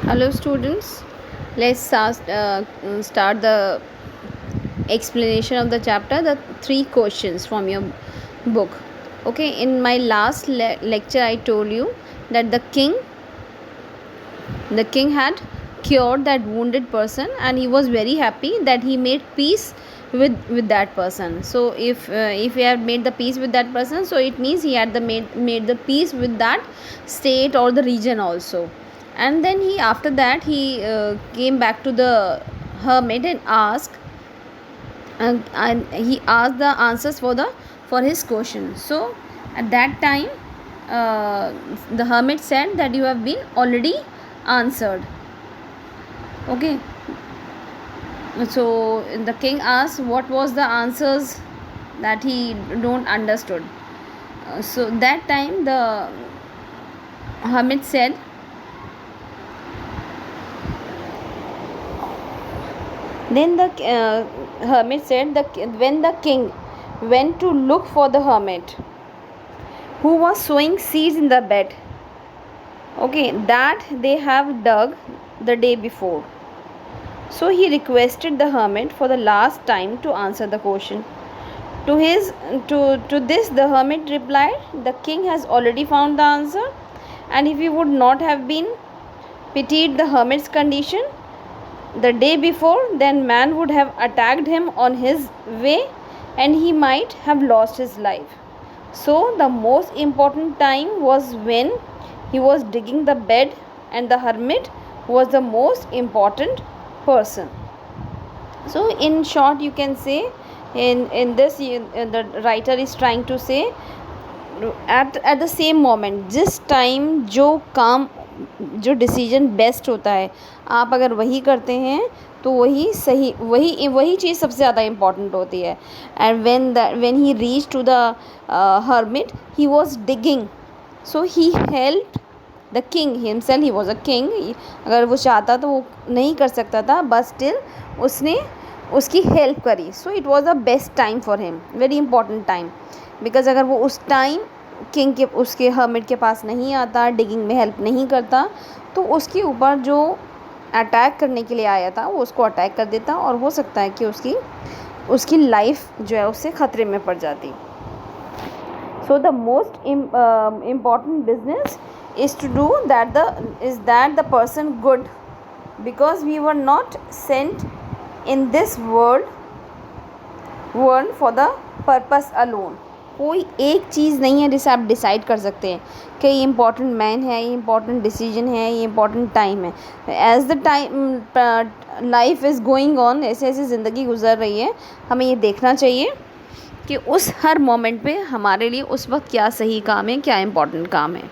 Hello students, let's start the explanation of the chapter, the 3 questions from your book. Okay, in my last lecture I told you that the king had cured that wounded person and he was very happy that he made peace with that person. So if he had made the peace with that person, so it means he had made the peace with that state or the region also. And then he, after that, he came back to the hermit and asked, and he asked the answers for his question. So at that time the hermit said that you have been already answered. Okay, so the king asked what was the answers that he don't understood. So that time the hermit said, then the hermit said that when the king went to look for the hermit who was sowing seeds in the bed, okay, that they have dug the day before, so he requested the hermit for the last time to answer the question. To this the hermit replied, the king has already found the answer, and if he would not have been pitied the hermit's condition the day before, then man would have attacked him on his way and he might have lost his life. So the most important time was when he was digging the bed, and the hermit was the most important person. So in short you can say, in this the writer is trying to say, at the same moment, जिस time जो काम, जो decision best होता है, आप अगर वही करते हैं तो वही सही, वही चीज़ सबसे ज़्यादा इम्पॉर्टेंट होती है. And when he reach to the hermit, he was digging, so he helped the king himself. He was a king. अगर वो चाहता तो वो नहीं कर सकता था, बट स्टिल उसने उसकी हेल्प करी. So it was the best time for him, very important time. Because अगर वो उस टाइम किंग के, उसके हर्मिट के पास नहीं आता, डिगिंग में हेल्प नहीं करता, तो उसके ऊपर जो अटैक करने के लिए आया था वो उसको अटैक कर देता, और हो सकता है कि उसकी लाइफ जो है उससे ख़तरे में पड़ जाती. So the most important business is to do that the person good, because we were not sent in this world for the purpose alone. कोई एक चीज़ नहीं है जिसे आप डिसाइड कर सकते हैं कि ये इम्पॉर्टेंट मैन है, ये इम्पॉर्टेंट डिसीजन है, ये इम्पॉर्टेंट टाइम है. As the time life is going on, ऐसे ऐसे ज़िंदगी गुजर रही है, हमें ये देखना चाहिए कि उस हर मोमेंट पे हमारे लिए उस वक्त क्या सही काम है, क्या इम्पॉर्टेंट काम है.